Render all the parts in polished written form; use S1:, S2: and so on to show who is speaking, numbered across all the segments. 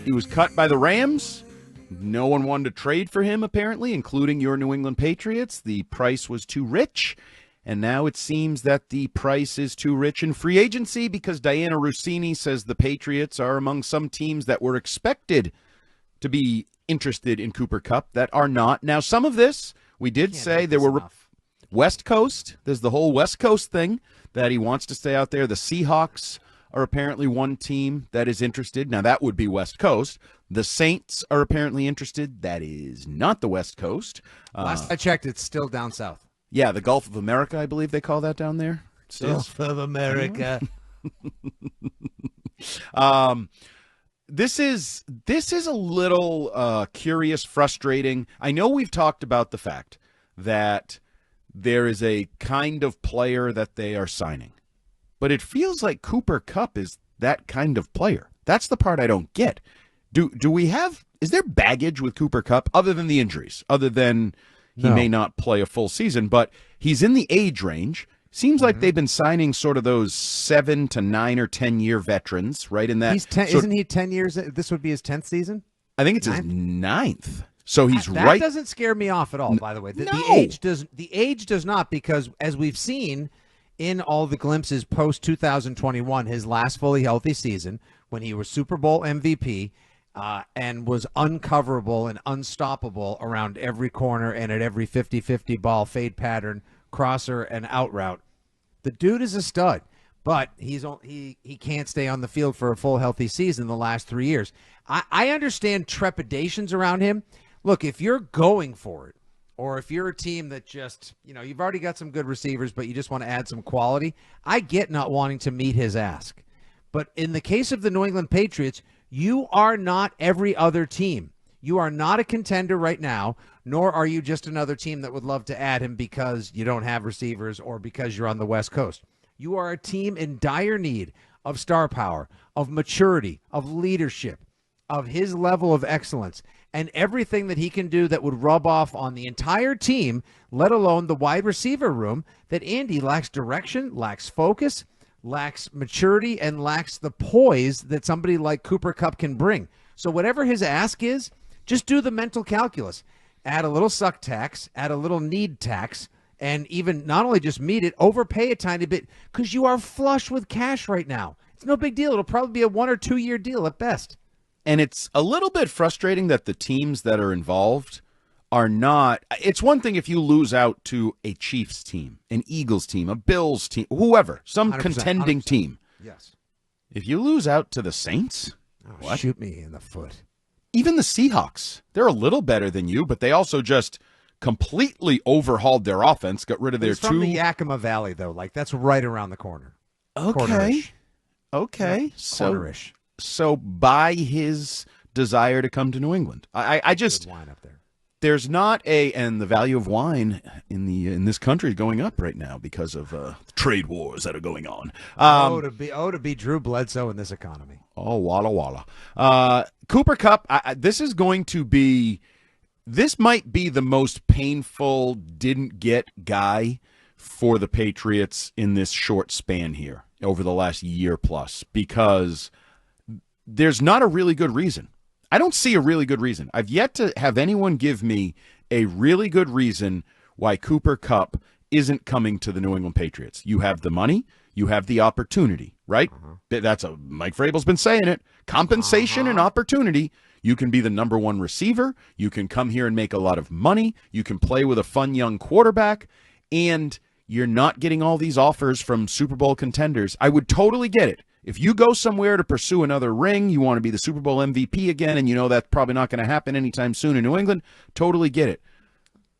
S1: He was cut by the Rams. No one wanted to trade for him, apparently, including your New England Patriots. The price was too rich. And now it seems that the price is too rich in free agency because Diana Rossini says the Patriots are among some teams that were expected to be interested in Cooper Kupp that are not. Now, some of this, we did say there were West Coast. There's the whole West Coast thing that he wants to stay out there. The Seahawks are apparently one team that is interested. Now, that would be West Coast. The Saints are apparently interested. That is not the West Coast.
S2: Last I checked, it's still down south.
S1: Yeah, the Gulf of America, I believe they call that down there. Still.
S2: Gulf of America.
S1: This is a little curious, frustrating. I know we've talked about the fact that there is a kind of player that they are signing, but it feels like Cooper Kupp is that kind of player. That's the part I don't get. Is there baggage with Cooper Kupp other than the injuries, other than he may not play a full season, but he's in the age range. Seems like they've been signing sort of those 7 to 9 or 10-year veterans, right? In that,
S2: isn't he 10 years? This would be his 10th season.
S1: I think it's his 9th. So he's
S2: that
S1: right.
S2: That doesn't scare me off at all. By the way, the age does not, because as we've seen in all the glimpses post 2021, his last fully healthy season when he was Super Bowl MVP. And was uncoverable and unstoppable around every corner and at every 50-50 ball, fade pattern, crosser, and out route. The dude is a stud, but he can't stay on the field for a full healthy season the last 3 years. I understand trepidations around him. Look, if you're going for it, or if you're a team that just, you've already got some good receivers, but you just want to add some quality, I get not wanting to meet his ask. But in the case of the New England Patriots, you are not every other team. You are not a contender right now, nor are you just another team that would love to add him because you don't have receivers or because you're on the West Coast. You are a team in dire need of star power, of maturity, of leadership, of his level of excellence, and everything that he can do that would rub off on the entire team, let alone the wide receiver room, that Andy lacks direction, lacks focus, lacks maturity, and lacks the poise that somebody like Cooper Kupp can bring. So whatever his ask is, just do the mental calculus. Add a little suck tax, add a little need tax, and even not only just meet it, overpay a tiny bit, because you are flush with cash right now. It's no big deal. It'll probably be a 1 or 2 year deal at best.
S1: And it's a little bit frustrating that the teams that are involved are not. It's one thing if you lose out to a Chiefs team, an Eagles team, a Bills team, whoever, some 100%, contending 100%. Team.
S2: Yes.
S1: If you lose out to the Saints,
S2: what? Shoot me in the foot.
S1: Even the Seahawks, they're a little better than you, but they also just completely overhauled their offense, got rid of their
S2: from the Yakima Valley, though. Like, that's right around the corner.
S1: Okay.
S2: Corner-ish.
S1: Okay.
S2: Yeah, corner-ish.
S1: So by his desire to come to New England, I just
S2: good wine up there.
S1: There's not and the value of wine in this country is going up right now because of trade wars that are going on.
S2: To be Drew Bledsoe in this economy.
S1: Oh, walla walla. Cooper Kupp. This might be the most painful didn't get guy for the Patriots in this short span here over the last year plus, because there's not a really good reason. I don't see a really good reason. I've yet to have anyone give me a really good reason why Cooper Kupp isn't coming to the New England Patriots. You have the money. You have the opportunity, right? Mike Vrabel's been saying it. Compensation and opportunity. You can be the number one receiver. You can come here and make a lot of money. You can play with a fun young quarterback. And you're not getting all these offers from Super Bowl contenders. I would totally get it. If you go somewhere to pursue another ring, you want to be the Super Bowl MVP again, and you know that's probably not going to happen anytime soon in New England, totally get it.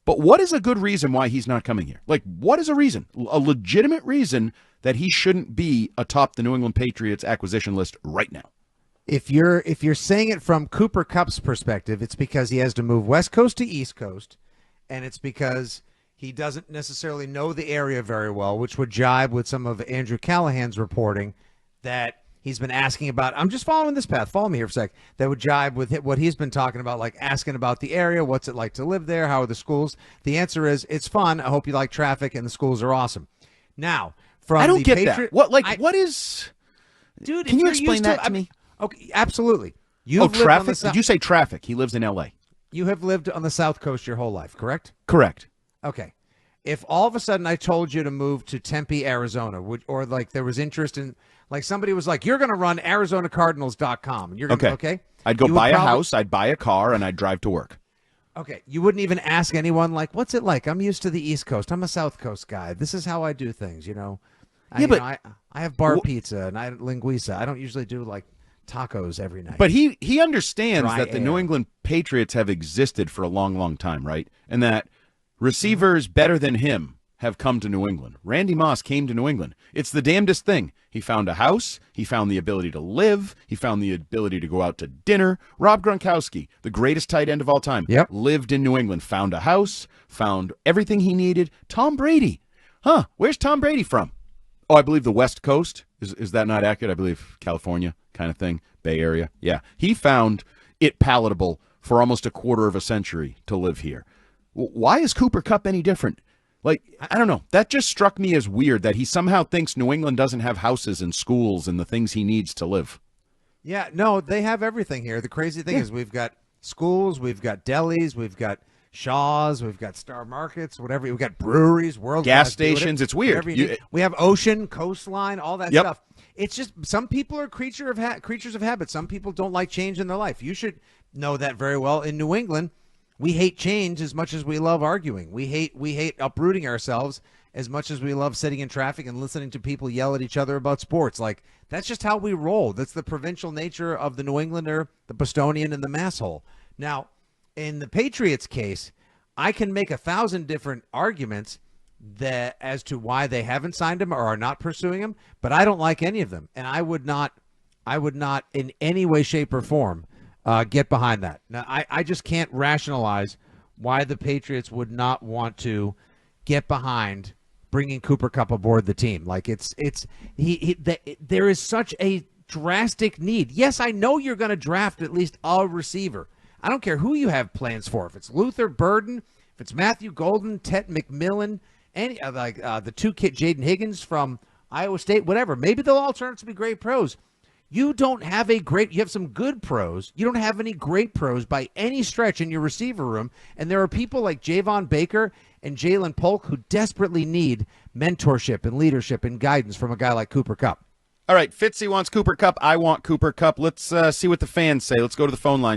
S1: But what is a good reason why he's not coming here? Like, what is a reason, a legitimate reason that he shouldn't be atop the New England Patriots acquisition list right now?
S2: If you're saying it from Cooper Kupp's perspective, it's because he has to move West Coast to East Coast, and it's because he doesn't necessarily know the area very well, which would jibe with some of Andrew Callahan's reporting that he's been asking about. I'm just following this path. Follow me here for a sec. That would jibe with what he's been talking about, like asking about the area. What's it like to live there? How are the schools? The answer is it's fun. I hope you like traffic, and the schools are awesome. Now, from
S1: I don't get that. What is?
S2: Dude,
S1: can you explain that to me?
S2: Okay, absolutely. You've lived
S1: traffic?
S2: on the
S1: Did you say traffic? He lives in L.A.
S2: You have lived on the South Coast your whole life, correct?
S1: Correct.
S2: Okay. If all of a sudden I told you to move to Tempe, Arizona, or like there was interest in, like somebody was like, you're going to run ArizonaCardinals.com. And you're going to, okay.
S1: I'd go buy a house, I'd buy a car, and I'd drive to work.
S2: Okay. You wouldn't even ask anyone, like, what's it like? I'm used to the East Coast. I'm a South Coast guy. This is how I do things, you know. I have bar pizza and I linguiça. I don't usually do like tacos every night.
S1: But he understands that the
S2: air.
S1: New England Patriots have existed for a long, long time, right? And that receivers better than him have come to New England. Randy Moss came to New England. It's the damnedest thing. He found a house. He found the ability to live. He found the ability to go out to dinner. Rob Gronkowski, the greatest tight end of all time, lived in New England, found a house, found everything he needed. Tom Brady. Where's Tom Brady from? Oh, I believe the West Coast. Is that not accurate? I believe California kind of thing, Bay Area. Yeah. He found it palatable for almost a quarter of a century to live here. Why is Cooper Kupp any different? Like, I don't know. That just struck me as weird that he somehow thinks New England doesn't have houses and schools and the things he needs to live.
S2: Yeah, no, they have everything here. The crazy thing is we've got schools, we've got delis, we've got Shaw's, we've got Star Markets, whatever. We've got breweries, world
S1: gas stations. It's weird.
S2: We have ocean, coastline, all that stuff. It's just some people are creatures of habit. Some people don't like change in their life. You should know that very well. In New England, we hate change as much as we love arguing. We hate uprooting ourselves as much as we love sitting in traffic and listening to people yell at each other about sports. Like, that's just how we roll. That's the provincial nature of the New Englander, the Bostonian, and the masshole. Now, in the Patriots case, I can make 1,000 different arguments that as to why they haven't signed him or are not pursuing him, but I don't like any of them, and I would not in any way, shape, or form get behind that. Now, I just can't rationalize why the Patriots would not want to get behind bringing Cooper Kupp aboard the team. Like, there is such a drastic need. Yes, I know you're going to draft at least a receiver. I don't care who you have plans for. If it's Luther Burden, if it's Matthew Golden, Ted McMillan, any the two kid Jaden Higgins from Iowa State, whatever. Maybe they'll all turn out to be great pros. You have some good pros. You don't have any great pros by any stretch in your receiver room. And there are people like Javon Baker and Jalen Polk who desperately need mentorship and leadership and guidance from a guy like Cooper Kupp.
S1: All right, Fitzy wants Cooper Kupp. I want Cooper Kupp. Let's see what the fans say. Let's go to the phone line.